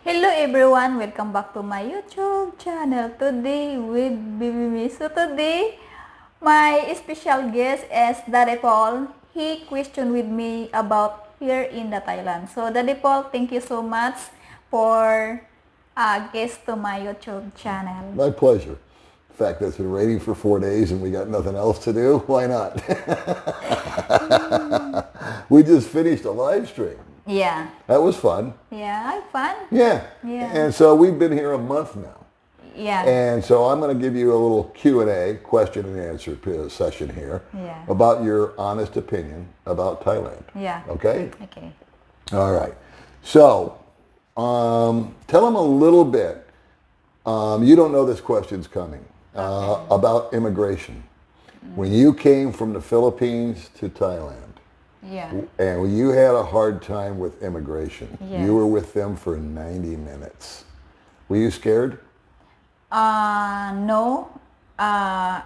Hello everyone, welcome back to my YouTube channel. Today with Bibi. So today, my special guest is Daddy Paul. He questioned with me about here in the Thailand. So Daddy Paul, thank you so much for guest to my YouTube channel. My pleasure. In fact, that's been waiting for 4 days and we got nothing else to do. Why not? We just finished a live stream. Yeah. That was fun. Yeah, fun. Yeah. Yeah. And so we've been here a month now. Yeah. And so I'm going to give you a little Q&A, question and answer session here Yeah. about your honest opinion about Thailand. Yeah. Okay? Okay. All right. So tell them a little bit. You don't know this question's coming. About immigration. When you came from the Philippines to Thailand, Yeah. and you had a hard time with immigration, Yes. you were with them for 90 minutes. Were you scared? No. I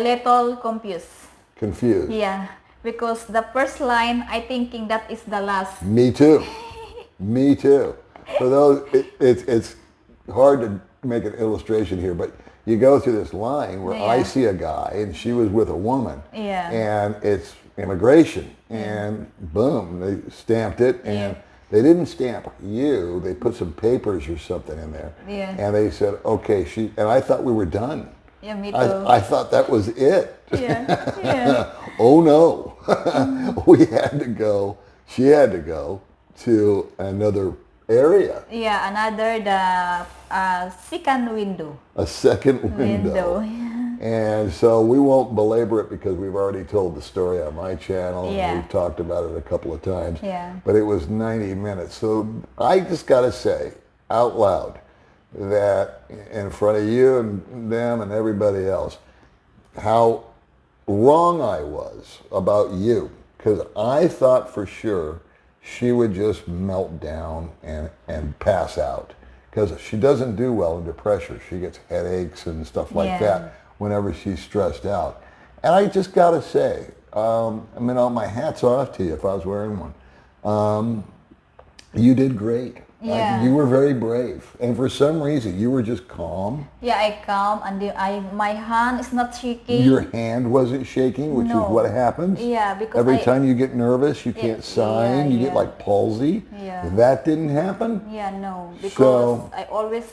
little confused. Confused? Yeah, because the first line, I thinking that is the last. Me too. Me too. For those, it's hard to make an illustration here, but you go through this line where I Yeah. see a guy and she was with a woman, Yeah. and it's immigration, and boom, they stamped it, and Yeah. they didn't stamp you. They put some papers or something in there, Yeah. and they said, okay, and I thought we were done. Yeah, me too. I thought that was it. Yeah, yeah. Oh no, we had to go. She had to go to another area, Yeah, another the second window. a second window. And so we won't belabor it because we've already told the story on my channel, and Yeah. we've talked about it a couple of times. Yeah. But it was 90 minutes. So I just got to say out loud that in front of you and them and everybody else, how wrong I was about you. Because I thought for sure she would just melt down and pass out. Because she doesn't do well under pressure. She gets headaches and stuff like Yeah. that whenever she's stressed out. And I just got to say, my hat's off to you if I was wearing one. You did great. Yeah. You were very brave. And for some reason, you were just calm. Yeah, I come and then my hand is not shaking. Your hand wasn't shaking, which No. is what happens. Yeah, because every time you get nervous, you can't sign. You get yeah. like palsy. Yeah. That didn't happen. Yeah, no, because So- I always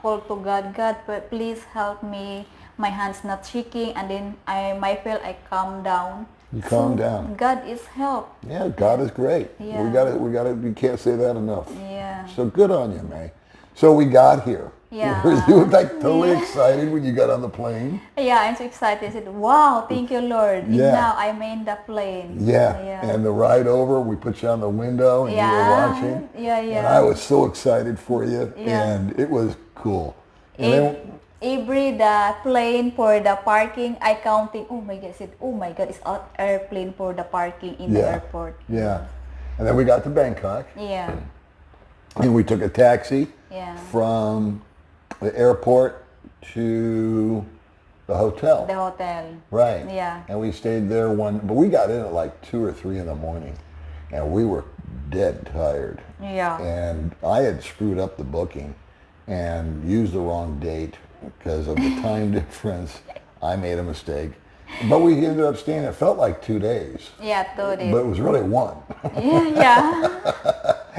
call to God, please help me. My hand's not shaking, and then I feel I calm down. You calm down. God is help. Yeah, God is great. Yeah. We got it. We can't say that enough. Yeah. So good on you, May. So we got here. Yeah. Were you like totally excited when you got on the plane? Yeah, I'm so excited. I said, wow, thank you, Lord. And Yeah. now I'm in the plane. Yeah. Yeah. And the ride over, we put you on the window and you were Yeah. watching. Yeah, yeah. And I was so excited for you. Yeah. And it was cool. And then, Every the plane for the parking, I counting. Oh my God! I said, oh my God! It's an airplane for the parking in the yeah. airport. Yeah. And then we got to Bangkok Yeah. and we took a taxi Yeah. from the airport to the hotel. The hotel. Right. Yeah. And we stayed there but we got in at like 2 or 3 in the morning, and we were dead tired. Yeah. And I had screwed up the booking and used the wrong date because of the time difference. I made a mistake. But we ended up staying, it felt like 2 days. Yeah, 2 days. But it was really 1. Yeah.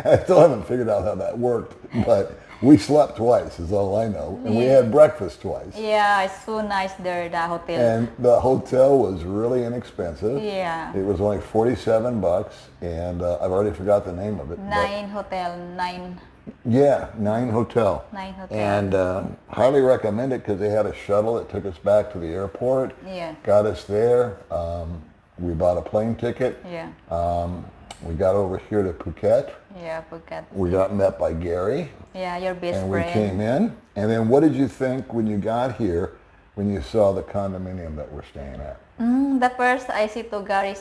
I still haven't figured out how that worked, but we slept twice is all I know. And we had breakfast twice. Yeah, it's so nice there, the hotel. And the hotel was really inexpensive. Yeah. It was only $47, and I've already forgot the name of it. but- 9 hotel, 9 Yeah, 9 Hotel. 9 hotel. And highly recommend it because they had a shuttle that took us back to the airport. Yeah. Got us there. We bought a plane ticket. Yeah. We got over here to Phuket. Yeah, Phuket. We got met by Gary. Yeah, your best And we friend. came in. And then what did you think when you got here, when you saw the condominium that we're staying at? The first I see to Gary,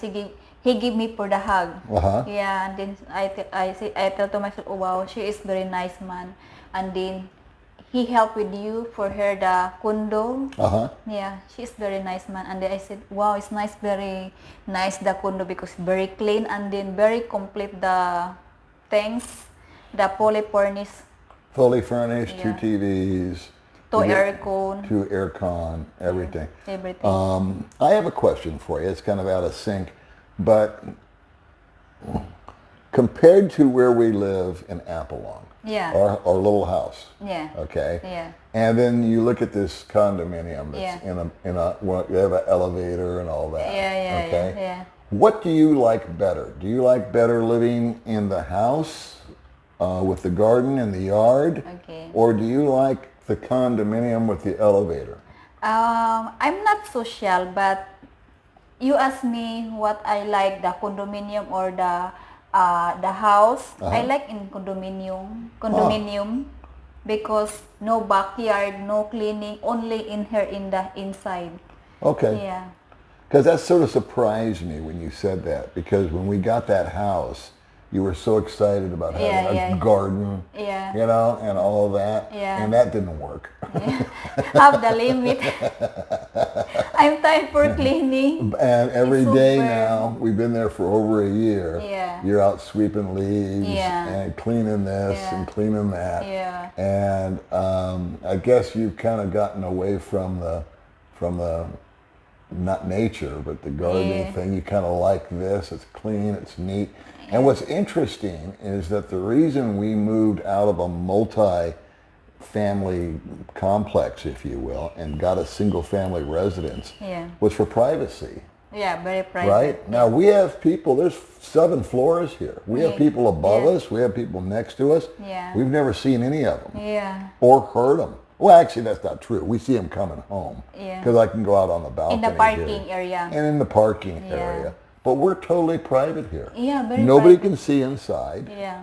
he give me for the hug. Uh-huh. Yeah, and then I tell to myself, oh wow, she is very nice man. And then he helped with you for her the condo. Uh-huh. Yeah, she's very nice man. And then I said, wow, it's nice, very nice the condo because very clean and then very complete the things. the fully furnished, Fully furnished, two Yeah. TVs, to you get aircon, two aircon, everything. everything. I have a question for you. It's kind of out of sync, but compared to where we live in Appalong, Yeah. our little house, Yeah. okay, Yeah. and then you look at this condominium that's Yeah. in a well, you have an elevator and all that, Yeah. okay. Yeah. What do you like better? Do you like better living in the house with the garden and the yard, Okay. or do you like the condominium with the elevator? I'm not social, but you ask me what I like, the condominium or the house. I like in condominium because no backyard, no cleaning, only in here in the inside. Okay. Yeah. Because that sort of surprised me when you said that, because when we got that house, you were so excited about having a garden, Yeah. you know, and all of that, Yeah. and that didn't work. Have the limit. I'm time for cleaning. And every It's day super. now, we've been there for over a year, Yeah. you're out sweeping leaves Yeah. and cleaning this Yeah. and cleaning that. Yeah. And I guess you've kind of gotten away from the not nature, but the gardening Yeah. thing. You kind of like this. It's clean. It's neat. And what's interesting is that the reason we moved out of a multi-family complex, if you will, and got a single-family residence Yeah. was for privacy. Yeah, very private. Right? Now we have people, there's 7 floors here. We have Yeah. people above Yeah. us. We have people next to us. Yeah. We've never seen any of them Yeah. or heard them. Well, actually, that's not true. We see them coming home Yeah. because I can go out on the balcony In the parking here. area. And in the parking Yeah. area. But we're totally private here. Yeah, very Nobody private. can see inside. Yeah.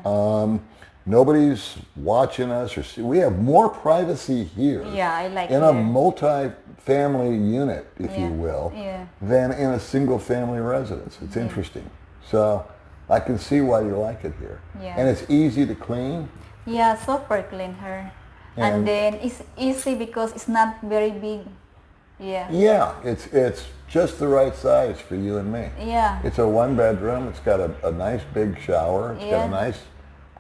Nobody's watching us or see. We have more privacy here Yeah, I like in a here. multi-family unit, if you Yeah. will, Yeah. than in a single-family residence. It's interesting. So I can see why you like it here. Yeah. And it's easy to clean. Yeah, super clean her. And- And then it's easy because it's not very big. Yeah. Yeah, it's just the right size for you and me. Yeah. It's a 1-bedroom. It's got a nice big shower. It's got a Yeah. nice,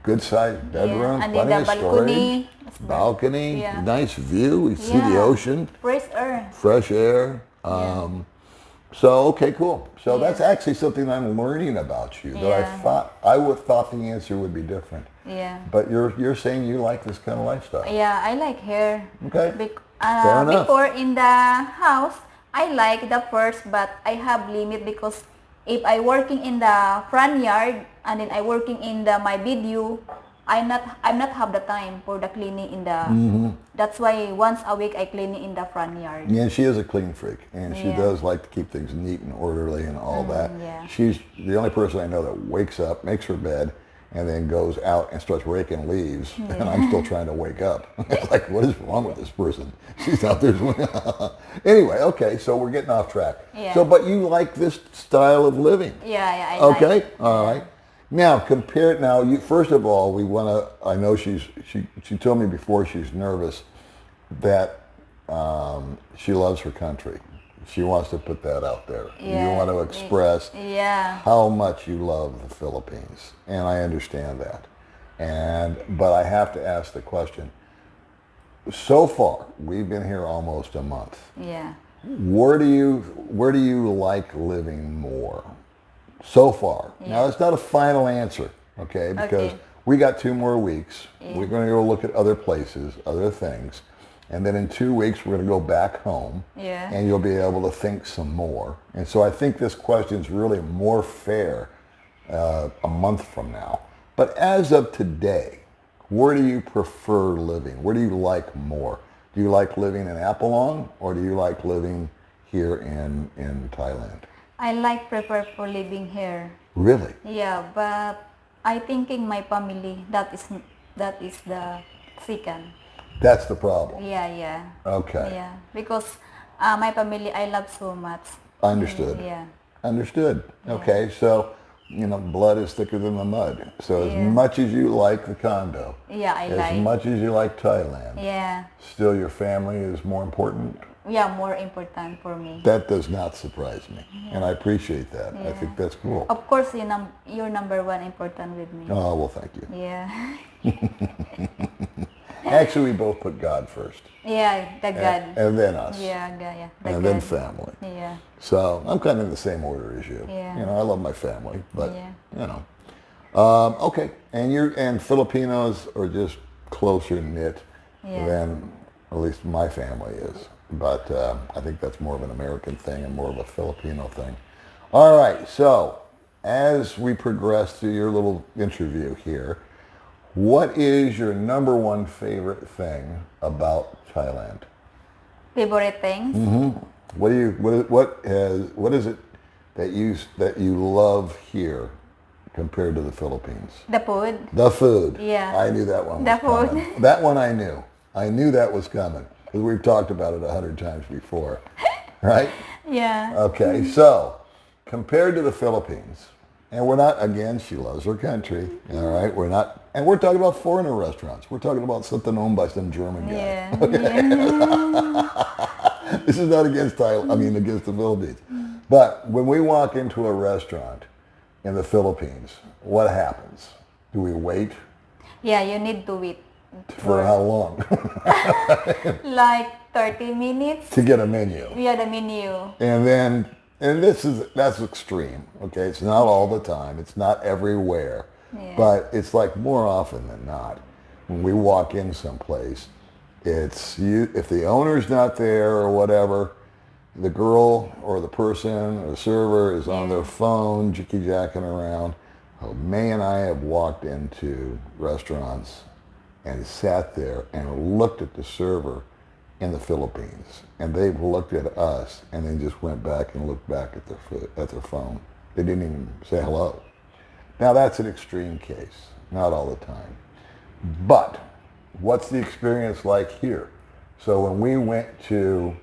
good-sized bedroom. And then Plenty the of balcony. storage. Balcony. Yeah. Nice view. We see the Yeah. ocean. Fresh air. Fresh air. So okay, cool. So Yeah. that's actually something I'm learning about you that Yeah. I would thought the answer would be different. Yeah. But you're saying you like this kind of lifestyle. Yeah, I like hair. Okay. Fair enough. Before in the house, I like the first, but I have limit because if I working in the front yard and then I working in my video, I'm not have the time for the cleaning in the. That's why once a week I cleaning in the front yard. Yeah, she is a clean freak, and she Yeah. does like to keep things neat and orderly and all that. yeah. She's the only person I know that wakes up, makes her bed, and then goes out and starts raking leaves, and I'm still trying to wake up. It's like, what is wrong with this person? She's out there. Anyway, okay, so we're getting off track. Yeah. So, but you like this style of living? Yeah, I Okay, like. all right. Now compare. Now, you first of all, we want to. I know she told me before she's nervous that she loves her country. She wants to put that out there. You Yeah. want to express Yeah. how much you love the Philippines, and I understand that. But I have to ask the question. So far, we've been here almost a month. Yeah. Where do you like living more so far? Now, it's not a final answer, okay? Because Okay. we got 2 more weeks. We're going to go look at other places, other things. And then in 2 weeks, we're going to go back home. Yeah. And you'll be able to think some more. And so I think this question's really more fair a month from now. But as of today, where do you prefer living? Where do you like more? Do you like living in Appalong, or do you like living here in Thailand? I like prefer for living here. Really? Yeah, but I thinking my family that is the second. That's the problem. Yeah. Okay. Yeah, because my family I love so much. Understood. Yeah. Understood. Okay, so, blood is thicker than the mud. So as much as you like the condo, Yeah, I as like. much as you like Thailand, Yeah. still your family is more important? Yeah, more important for me. That does not surprise me. And I appreciate that. I think that's cool. Of course, you're number one important with me. Oh, well, thank you. Yeah. Actually, we both put God first. Yeah, the God. And then us. Yeah, God, yeah. The And God. then family. Yeah. So I'm kind of in the same order as you. Yeah. You know, I love my family, but Yeah. you know. Okay, and Filipinos are just closer knit Yeah. than at least my family is. But I think that's more of an American thing and more of a Filipino thing. All right, so as we progress through your little interview here, what is your number one favorite thing about Thailand? Favorite things? What is it that you love here compared to the Philippines? The food. The food. Yeah. I knew that one was The food. coming. That one I knew. I knew that was coming because we've talked about it 100 times before, right? Yeah. Okay, so compared to the Philippines, and we're not, again, she loves her country, all right? We're not, and we're talking about foreigner restaurants. We're talking about something owned by some German guy. Yeah. This is not against Thailand, I mean against the Philippines. But when we walk into a restaurant in the Philippines, what happens? Do we wait? Yeah, you need to wait. For how long? Like 30 minutes. To get a menu. Yeah, the menu. And that's extreme, okay? It's not all the time. It's not everywhere. Yeah. But it's like more often than not. When we walk in someplace, it's you, if the owner's not there or whatever, the girl or the person or the server is on their phone, jicky-jacking around. Oh, May and I have walked into restaurants and sat there and looked at the server in the Philippines, and they've looked at us and then just went back and looked back at their phone. They didn't even say hello. Now that's an extreme case, not all the time. But what's the experience like here? So when we went to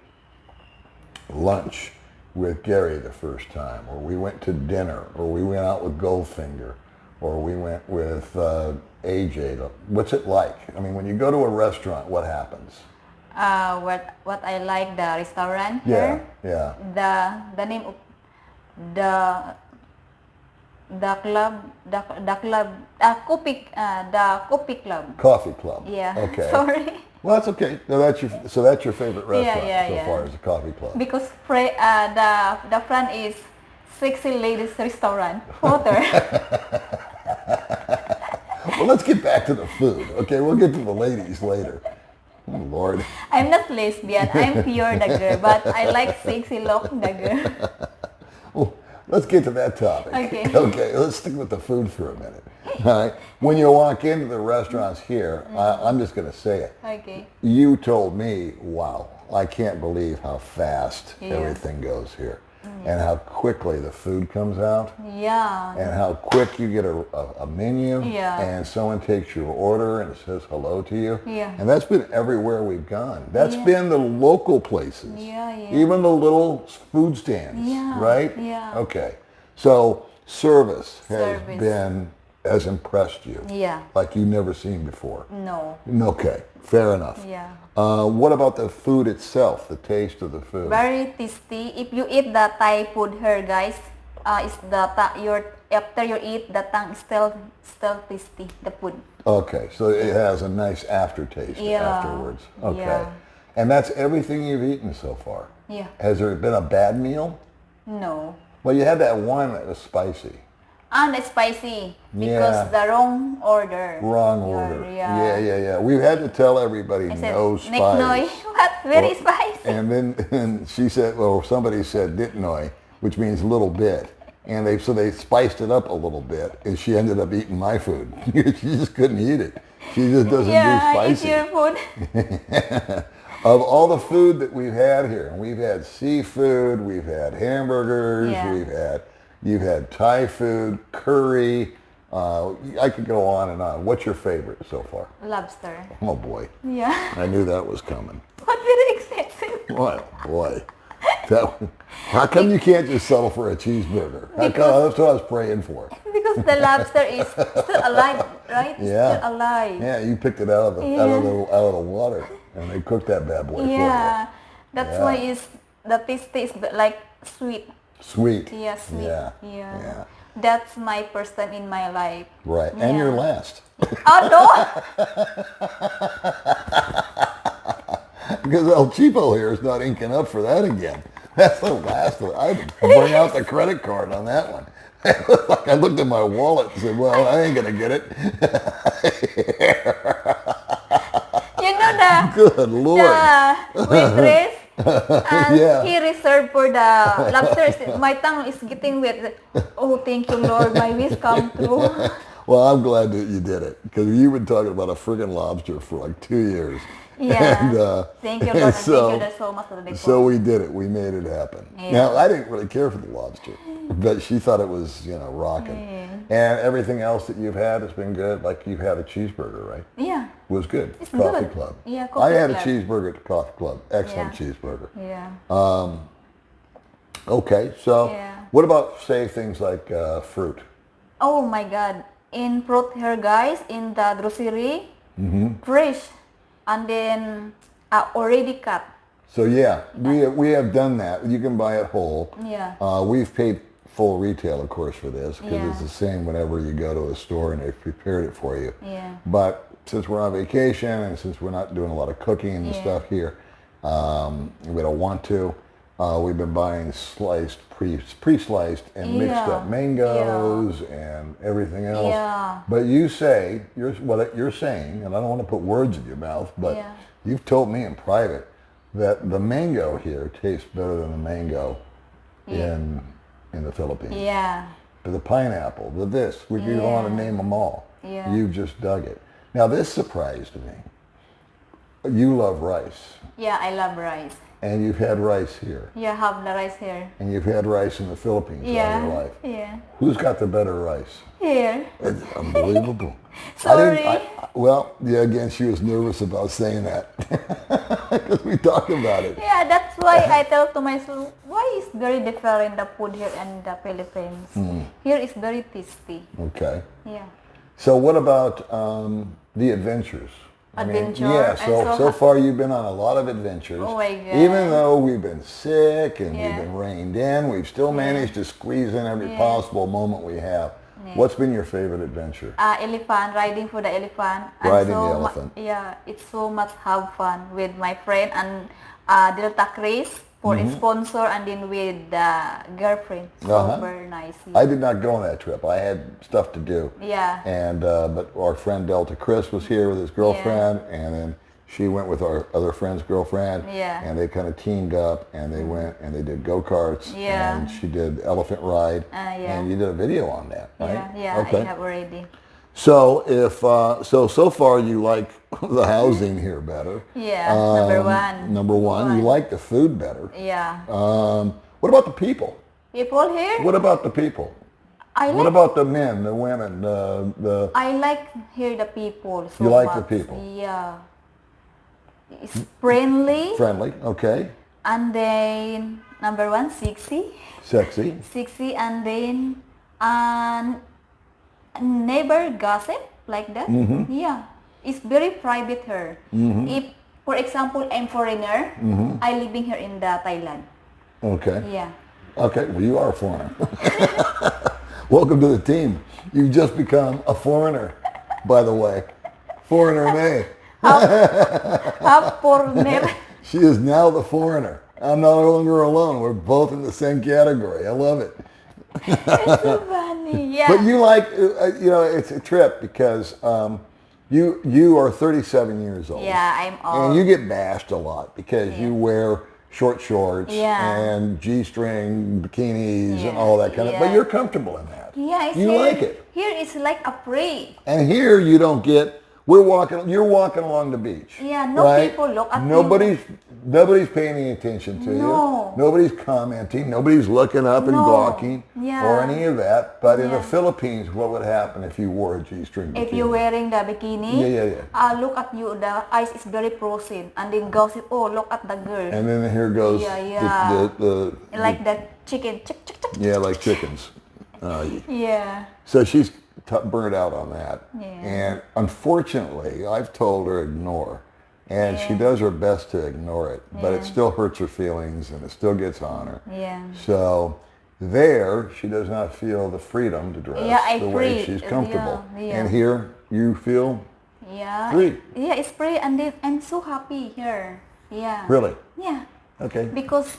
lunch with Gary the first time, or we went to dinner, or we went out with Goldfinger, or we went with AJ, what's it like? I mean, when you go to a restaurant, what happens? What I like the restaurant Yeah, here. yeah. The name of the club coffee club. Coffee club. Yeah. Okay. Sorry. Well, that's okay. So that's your favorite restaurant so far as a coffee club. Because the front is sexy ladies restaurant. Water. Well, let's get back to the food. Okay, we'll get to the ladies later. Oh, Lord. I'm not lesbian. I'm pure dagger, but I like sexy look dagger. Well, let's get to that topic. Okay. Okay, let's stick with the food for a minute. All right. When you walk into the restaurants here, I'm just going to say it. Okay. You told me, wow, I can't believe how fast Yeah. everything goes here. And how quickly the food comes out. Yeah. And how quick you get a menu. Yeah. And someone takes your order and says hello to you. Yeah. And that's been everywhere we've gone. That's been the local places. Yeah, yeah. Even the little food stands. Yeah, Right? yeah. Okay. So service has impressed you. Yeah. Like you've never seen before. No. Okay. Fair enough. Yeah. What about the food itself, the taste of the food? Very tasty. If you eat the Thai food here, guys, is after you eat, the tongue is still tasty. The food. Okay, so it has a nice aftertaste afterwards. Okay. Yeah. And that's everything you've eaten so far? Yeah. Has there been a bad meal? No. Well, you had that one that was spicy. And it's spicy because the wrong order. Wrong order. Yeah. Yeah. We've had to tell everybody I said, no Nick spice. Noy, what? Very spicy. And then she said, well, somebody said ditnoy, which means little bit. And so they spiced it up a little bit, and she ended up eating my food. She just couldn't eat it. She just doesn't do spicy. Yeah, eat your food. Of all the food that we've had here, and we've had seafood, we've had hamburgers, you've had Thai food, curry. I could go on and on. What's your favorite so far? Lobster. Oh boy. Yeah. I knew that was coming. But very expensive. Well, boy. How come you can't just settle for a cheeseburger? That's what I was praying for. Because the lobster is still alive, right? It's still alive. Yeah, you picked it out of the water, and they cooked that bad boy for you. Yeah, that's why the taste is like sweet. Sweet. Yeah, sweet. Yeah. That's my first time in my life. Right. And your Yeah. last. Oh no! Because El Cheapo here is not inking up for that again. That's the last one. I had to bring out the credit card on that one. I looked at my wallet and said, well, I ain't going to get it. You know the Good Lord. waitress, and Yeah. he reserved for the lobsters. My tongue is getting wet. Oh, thank you, Lord. My wish come true. Well, I'm glad that you did it because you've been talking about a friggin' lobster for like 2 years. Yeah. And, Thank you, Lord, and so, thank you so much for the day. So we did it. We made it happen. Yeah. Now, I didn't really care for the lobster, but she thought it was, rocking. And everything else that you've had has been good. Like you've had a cheeseburger, right? Yeah. Was good. It's Coffee good. Club. Yeah, I Coffee had Club. a cheeseburger at the Coffee Club. Excellent Yeah. cheeseburger. Yeah. Okay, so Yeah. what about, say, things like fruit? Oh my God. In fruit here, guys, in the grocery, fresh, and then already cut. So yeah, we have done that. You can buy it whole. Yeah. We've paid full retail, of course, for this because Yeah. it's the same whenever you go to a store and they've prepared it for you. Yeah. But since we're on vacation and since we're not doing a lot of cooking and Yeah. stuff here, we don't want to. We've been buying sliced, pre-sliced and mixed Yeah. up mangoes and everything else. Yeah. But you say, what you're saying, and I don't want to put words in your mouth, but Yeah. you've told me in private that the mango here tastes better than the mango in the Philippines. Yeah. The pineapple, the this, we could go on and name them all. Yeah. You've just dug it. Now this surprised me. You love rice, Yeah, I love rice. and you've had rice here, Yeah, have the rice here. and you've had rice in the Philippines all your Yeah. life. Yeah. Who's got the better rice? Here. It's unbelievable. Sorry. Well, yeah, again, she was nervous about saying that because we talk about it. Yeah, that's why I tell to myself, why is very different the food here in the Philippines? Here is very tasty. Okay. Yeah. So what about the adventures? Adventure, Yeah, and so far you've been on a lot of adventures. Oh my God. Even though we've been sick and we've Yeah. been reined in, we've still managed to squeeze in every possible moment we have. What's been your favorite adventure? Elephant, riding for the elephant. And Riding so the elephant. Yeah, it's so much have fun with my friend and Delta Chris for Mm-hmm. a sponsor, and then with the girlfriend. Super nice. I did not go on that trip. I had stuff to do. Yeah. And but our friend Delta Chris was here with his girlfriend, and then she went with our other friend's girlfriend. Yeah. And they kind of teamed up, and they went and they did go-karts. Yeah. And she did elephant ride. Yeah. And you did a video on that, right? Yeah, Okay. I have already. So if so far you like the housing here better. Yeah, number one. Number one, you like the food better. Yeah. What about the people? People here? What about the people? What about the men, the women, the? I like here the people so You like much. the people? Yeah. It's friendly, Friendly, okay. and then number one, sexy. Sexy. And then never gossip like that. Yeah, it's very private here. If, for example, I'm foreigner, I living here in the Thailand. Okay. Yeah. Okay, well you are a foreigner. Welcome to the team. You've just become a foreigner, by the way. Foreigner May. Half foreigner. She is now the foreigner. I'm no longer alone. We're both in the same category. I love it. It's so funny. Yeah. But you like, it's a trip because you are 37 years old. Yeah, I'm old. And you get bashed a lot because you wear short shorts Yeah. and G-string bikinis and Yeah. all that kind of, but Yeah. you're comfortable in that. Yeah, it's You here, like it. Here it's like a free. And here you don't get, you're walking along the beach. Yeah, no right? people look at Nobody's paying any attention to you. No. Nobody's commenting. Nobody's looking up and No. gawking Yeah. or any of that. But in the Yeah. Philippines, what would happen if you wore a G-string bikini? If you're wearing the bikini, Yeah. look at you, the eyes is very frozen, and then gossip, oh, look at the girl. And then here goes Yeah. Like the the chicken, chick, chick, chick. yeah, like chickens. Yeah. So she's burnt out on that. Yeah. And unfortunately, I've told her ignore. And she does her best to ignore it. But it still hurts her feelings and it still gets on her. Yeah. So There, she does not feel the freedom to dress the way she's comfortable. And here, you feel free. Yeah, it's free, and then I'm so happy here. Yeah. Really? Yeah. Okay. Because,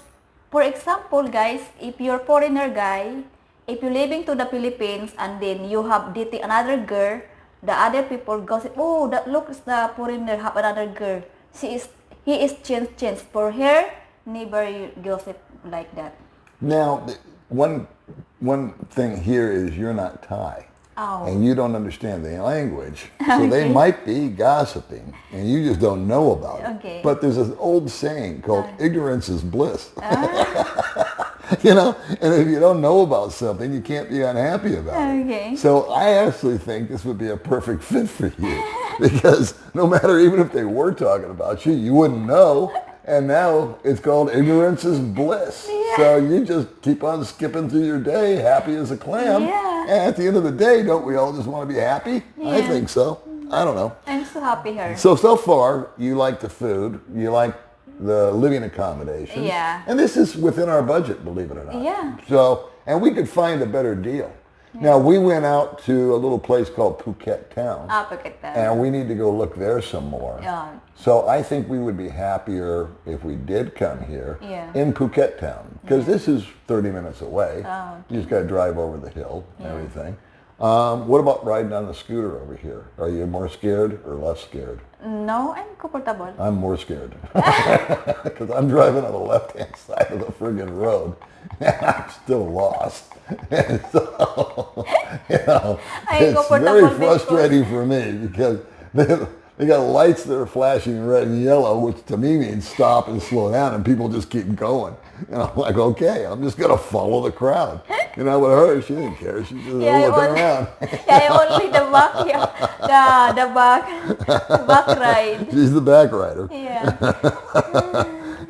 for example, guys, if you're foreigner guy, if you're living to the Philippines and then you have dating another girl, the other people gossip, oh, that looks the foreigner have another girl. He is changed. For her, never gossip like that. Now, one thing here is you're not Thai. Oh. And you don't understand the language. So they might be gossiping and you just don't know about it. Okay. But there's this old saying called ignorance is bliss. You know, and if you don't know about something, you can't be unhappy about it. Okay. So I actually think this would be a perfect fit for you because no matter, even if they were talking about you, you wouldn't know. And now it's called ignorance is bliss. Yeah. So you just keep on skipping through your day, happy as a clam. Yeah. And at the end of the day, don't we all just want to be happy? Yeah. I think so. I don't know. I'm so happy here. So far, you like the food, you like the living accommodations. Yeah. And this is within our budget, believe it or not. Yeah. So, and we could find a better deal. Now, we went out to a little place called Phuket Town. Phuket Town. And we need to go look there some more. Yeah. So I think we would be happier if we did come here in Phuket Town. Because this is 30 minutes away. Oh, okay. You just got to drive over the hill and everything. What about riding on the scooter over here? Are you more scared or less scared? No, I'm comfortable. I'm more scared. Because I'm driving on the left-hand side of the friggin' road. And I'm still lost. And so, you know, it's very frustrating for me because they got lights that are flashing red and yellow, which to me means stop and slow down, and people just keep going. And I'm like, okay, I'm just going to follow the crowd. You know, with her, she didn't care. She just looking around. Only the back, the back ride. She's the back rider. Yeah.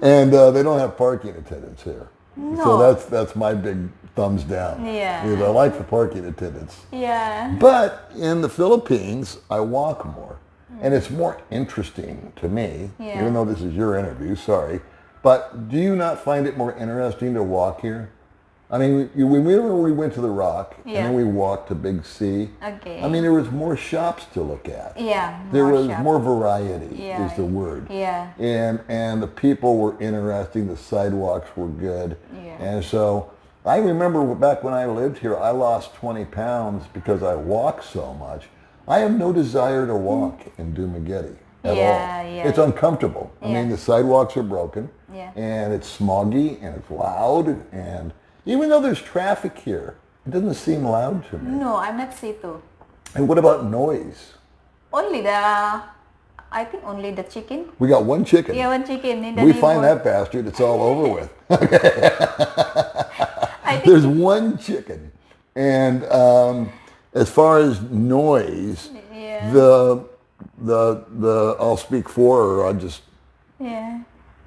And they don't have parking attendants here. No. So that's my big thumbs down. Yeah. Because I like the parking attendants. Yeah. But in the Philippines, I walk more. And it's more interesting to me, even though this is your interview, sorry. But do you not find it more interesting to walk here? I mean, whenever we went to the Rock, and then we walked to Big C, Okay. I mean, there was more shops to look at. Yeah. There was more variety, Yeah. is the word. Yeah. And the people were interesting, the sidewalks were good. Yeah. And so I remember back when I lived here, I lost 20 pounds because I walked so much. I have no desire to walk in Dumaguete at all. Yeah. It's uncomfortable. I mean, the sidewalks are broken, Yeah. and it's smoggy, and it's loud, and even though there's traffic here, it doesn't seem loud to me. No, I'm not see too. And what about noise? I think only the chicken. We got one chicken. Yeah, one chicken in the We find neighbor. that bastard, it's all over with. I think There's one chicken. And as far as noise, the I'll speak for her.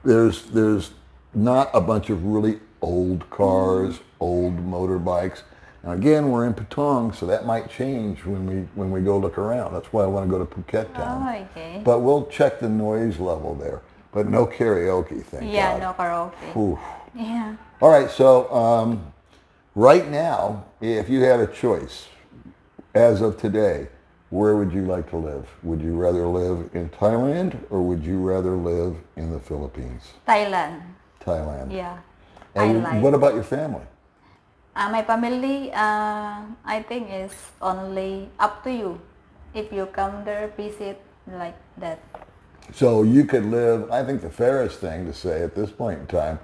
There's not a bunch of really old cars, old motorbikes. Now again, we're in Patong, so that might change when we go look around. That's why I want to go to Phuket Town. Oh, okay. But we'll check the noise level there. But no karaoke, thank God. No karaoke. Oof. Yeah. All right, so right now, if you had a choice, as of today, where would you like to live? Would you rather live in Thailand or would you rather live in the Philippines? Thailand. Thailand. Yeah. And what about your family? My family, I think is only up to you. If you come there, visit like that. So you could live, I think the fairest thing to say at this point in time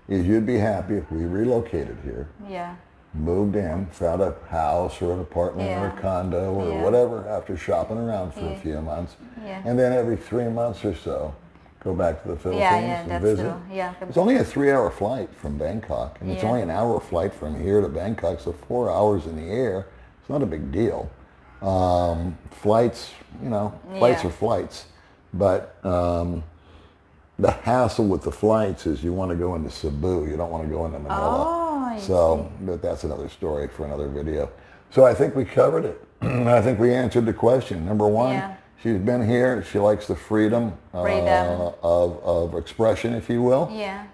is you'd be happy if we relocated here. Yeah. Moved in, found a house or an apartment or a condo or whatever after shopping around for a few months. Yeah. And then every 3 months or so, go back to the Philippines and visit. True. Yeah. It's only a 3-hour flight from Bangkok, and it's only an hour flight from here to Bangkok, so 4 hours in the air. It's not a big deal. Flights, flights are flights. But the hassle with the flights is you want to go into Cebu. You don't want to go into Manila. But that's another story for another video. So I think we covered it. I think we answered the question. Number one, She's been here. She likes the freedom, Freedom. of expression, if you will. Yeah.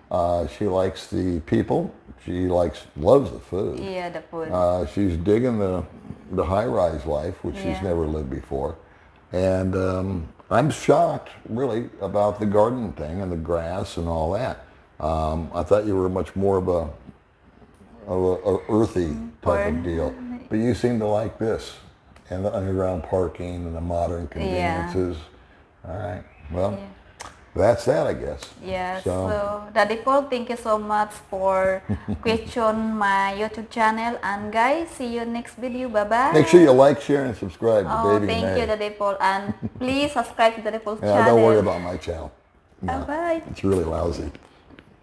She likes the people. She loves the food. Yeah, the food. She's digging the high-rise life, which she's Yeah. never lived before. And I'm shocked, really, about the garden thing and the grass and all that. I thought you were much more of a earthy type of deal. But you seem to like this, and the underground parking and the modern conveniences. All right. Well, that's that, I guess. Yeah, so Daddy Paul, thank you so much for question my YouTube channel. And guys, see you next video. Bye-bye. Make sure you like, share, and subscribe to Oh, Baby thank May. you, Daddy Paul. And please subscribe to Daddy Paul's Yeah, channel. don't worry about my channel. No, Bye-bye. it's really lousy.